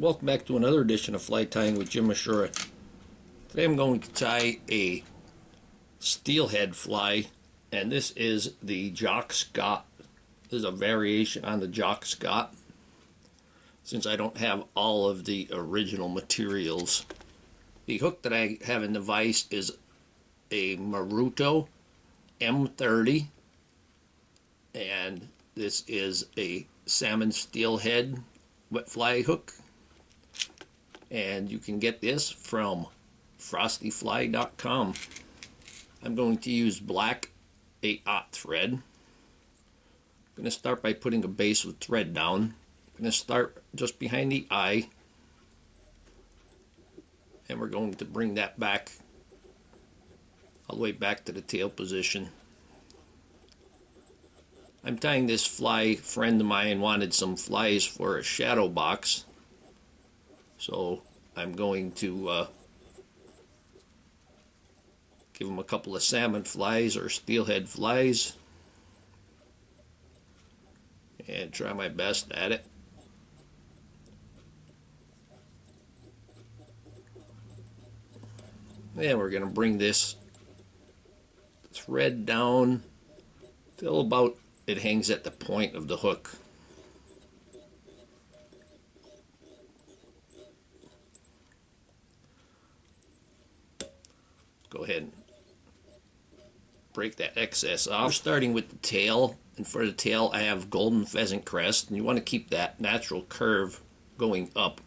welcome back to another edition of Fly Tying with Jim Misiura. Today I'm going to tie a steelhead fly, and this is the Jock Scott. This is a variation on the Jock Scott, since I don't have all of the original materials. The hook that I have in the vise is a Maruto M30, and this is a salmon steelhead wet fly hook, and you can get this from frostyfly.com. I'm going to use black 8/0 thread. I'm going to start by putting a base of thread down. I'm going to start just behind the eye, and we're going to bring that back all the way back to the tail position. I'm tying this fly. A friend of mine wanted some flies for a shadow box, so I'm going to give him a couple of salmon flies or steelhead flies and try my best at it. And we're going to bring this thread down till about it hangs at the point of the hook. Go ahead and break that excess off. We're starting with the tail, and for the tail I have golden pheasant crest, and you want to keep that natural curve going up,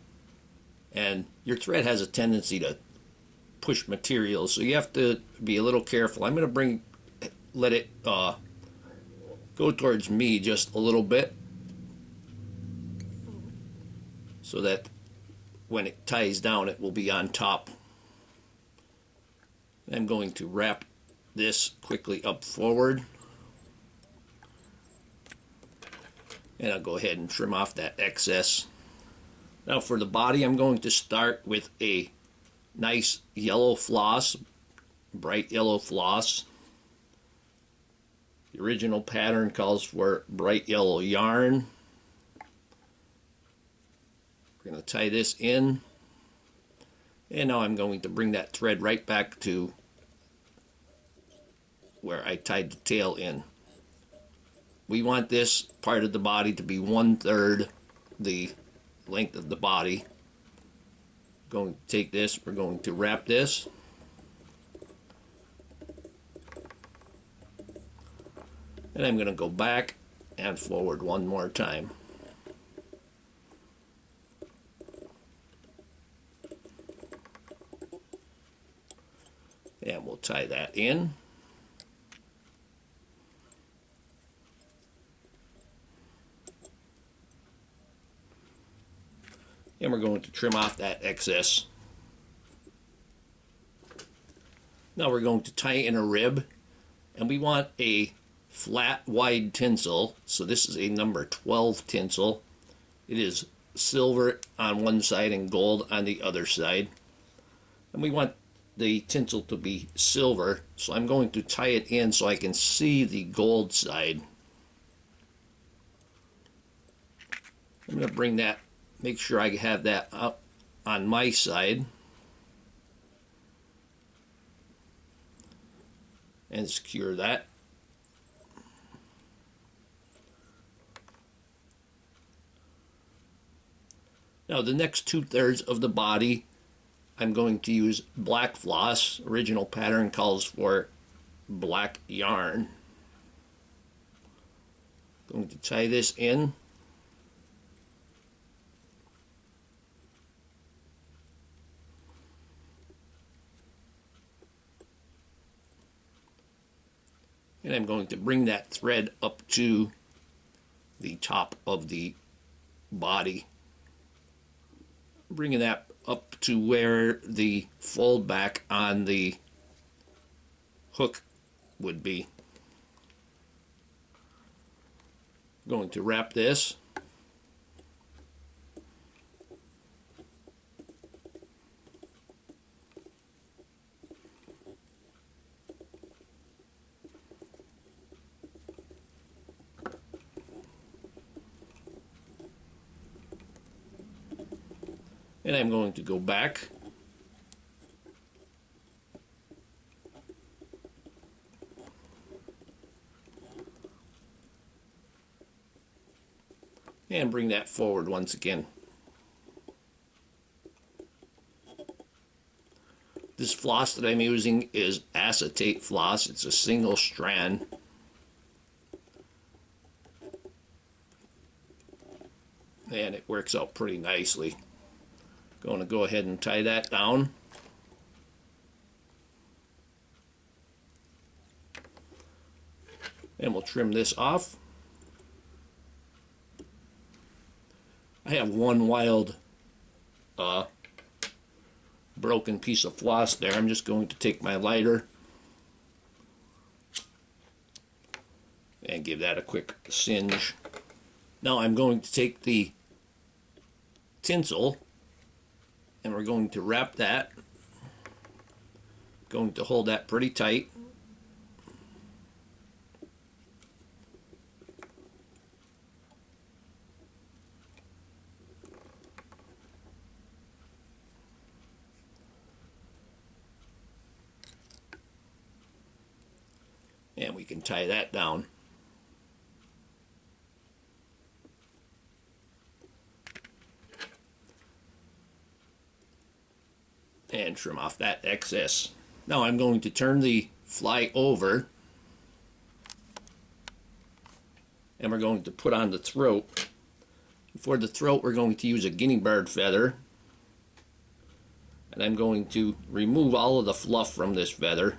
and your thread has a tendency to push material, so you have to be a little careful. I'm going to let it go towards me just a little bit, so that when it ties down it will be on top. I'm going to wrap this quickly up forward, and I'll go ahead and trim off that excess. Now for the body, I'm going to start with a nice yellow floss, bright yellow floss. The original pattern calls for bright yellow yarn. We're going to tie this in, and now I'm going to bring that thread right back to where I tied the tail in. We want this part of the body to be 1/3 the length of the body. Going to take this, we're going to wrap this, and I'm going to go back and forward one more time. And we'll tie that in. And we're going to trim off that excess. Now we're going to tie in a rib, and we want a flat wide tinsel, so this is a number 12 tinsel. It is silver on one side and gold on the other side, and we want the tinsel to be silver, so I'm going to tie it in so I can see the gold side. I'm going to bring that, make sure I have that up on my side, and secure that. Now the next 2/3 of the body, I'm going to use black floss. Original pattern calls for black yarn. Going to tie this in. And I'm going to bring that thread up to the top of the body, bringing that up to where the fold back on the hook would be. I'm going to wrap this, And I'm going to go back and bring that forward once again. This floss that I'm using is acetate floss. It's a single strand. And it works out pretty nicely. Going to go ahead and tie that down. And we'll trim this off. I have one wild broken piece of floss there. I'm just going to take my lighter and give that a quick singe. Now I'm going to take the tinsel and we're going to wrap that. Going to hold that pretty tight. And we can tie that down. And trim off that excess. Now I'm going to turn the fly over. And we're going to put on the throat. For the throat we're going to use a guinea bird feather. And I'm going to remove all of the fluff from this feather.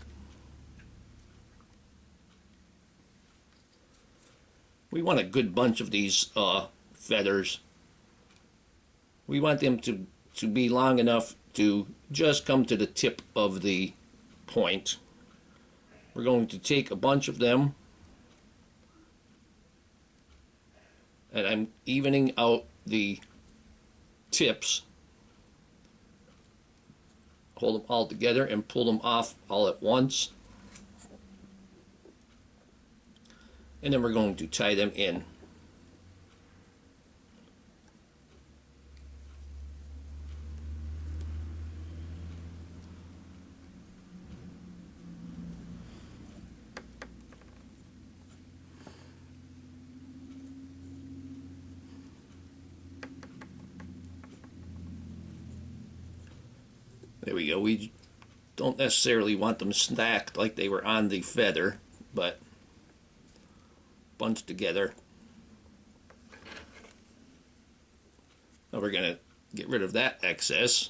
We want a good bunch of these feathers. We want them to be long enough to just come to the tip of the point. We're going to take a bunch of them, and I'm evening out the tips. Hold them all together and pull them off all at once. And then we're going to tie them in. There we go. We don't necessarily want them stacked like they were on the feather, but bunched together. Now we're going to get rid of that excess.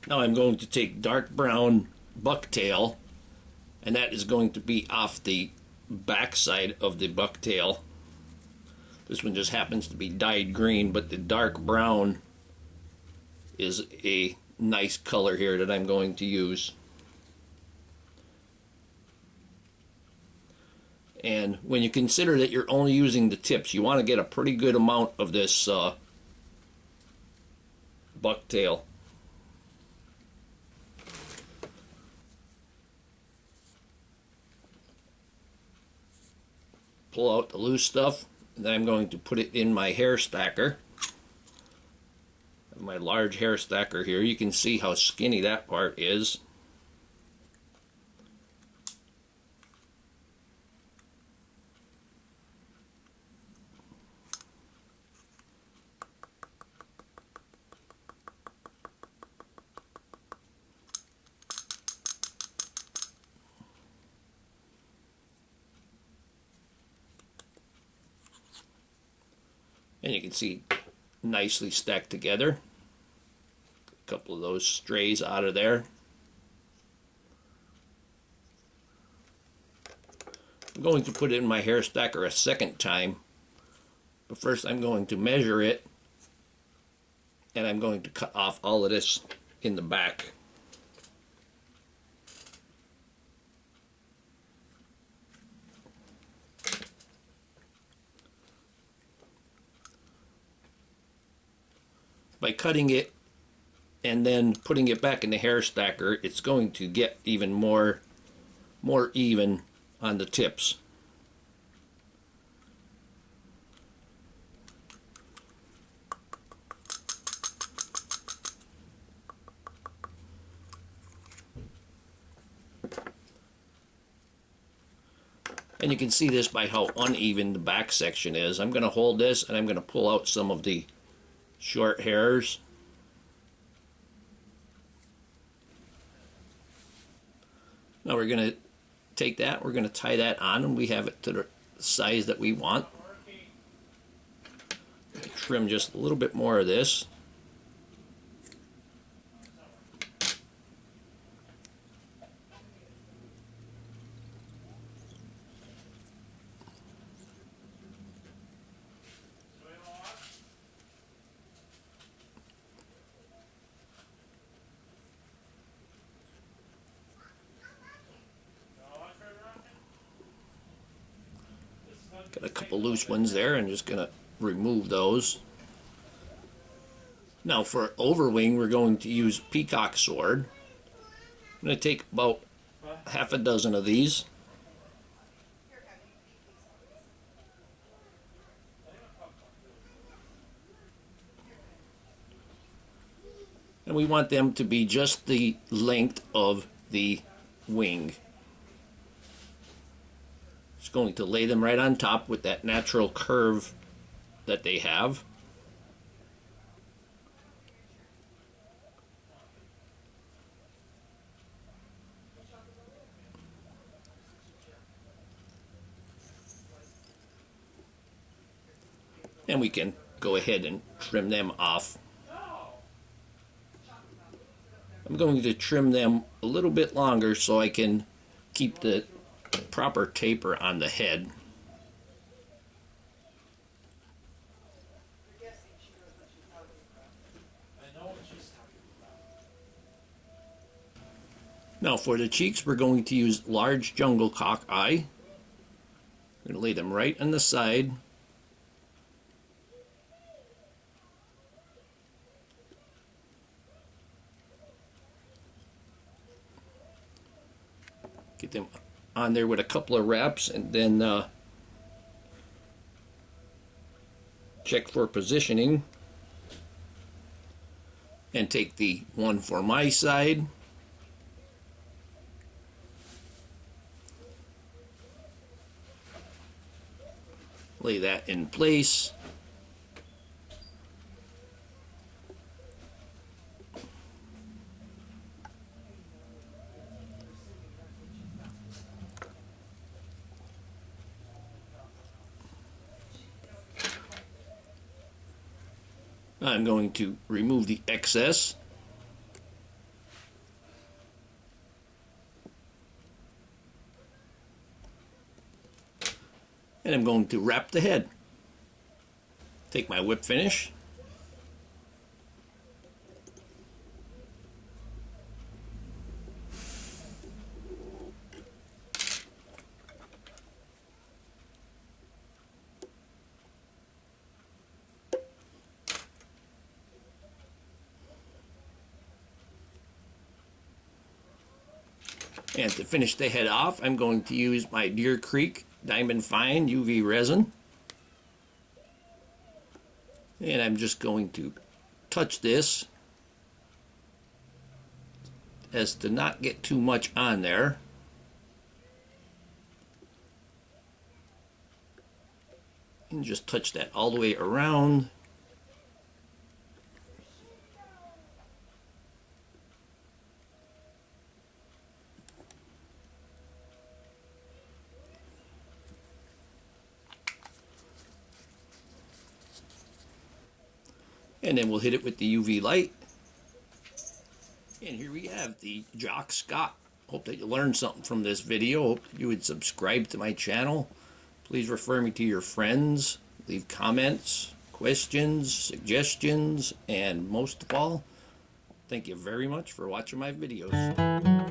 Now I'm going to take dark brown bucktail, and that is going to be off the back side of the bucktail. This one just happens to be dyed green, but the dark brown is a nice color here that I'm going to use. And when you consider that you're only using the tips, you want to get a pretty good amount of this bucktail. Pull out the loose stuff, and then I'm going to put it in my hair stacker. My large hair stacker here. You can see how skinny that part is. And you can see nicely stacked together. A couple of those strays out of there. I'm going to put it in my hair stacker a second time. But first I'm going to measure it. And I'm going to cut off all of this in the back. by cutting it and then putting it back in the hair stacker, it's going to get even more even on the tips. And you can see this by how uneven the back section is. I'm going to hold this and I'm going to pull out some of the short hairs. Now we're going to take that, we're going to tie that on, and we have it to the size that we want. Trim just a little bit more of this. Got a couple loose ones there, and just gonna remove those. Now for Overwing, we're going to use Peacock sword. I'm gonna take about half a dozen of these. And we want them to be just the length of the wing. Just going to lay them right on top with that natural curve that they have. And we can go ahead and trim them off. I'm going to trim them a little bit longer so I can keep the proper taper on the head. Now for the cheeks, we're going to use large Junglecock eye. We're going to lay them right on the side. Get them on there with a couple of wraps, and then check for positioning, and take the one for my side, lay that in place. I'm going to remove the excess. And I'm going to wrap the head. Take my whip finish. And to finish the head off, I'm going to use my Deer Creek Diamond Fine UV resin. And I'm just going to touch this as to not get too much on there. And just touch that all the way around. And then we'll hit it with the UV light. And here we have the Jock Scott. Hope that you learned something from this video. Hope you would subscribe to my channel. Please refer me to your friends. Leave comments, questions, suggestions, and most of all, thank you very much for watching my videos.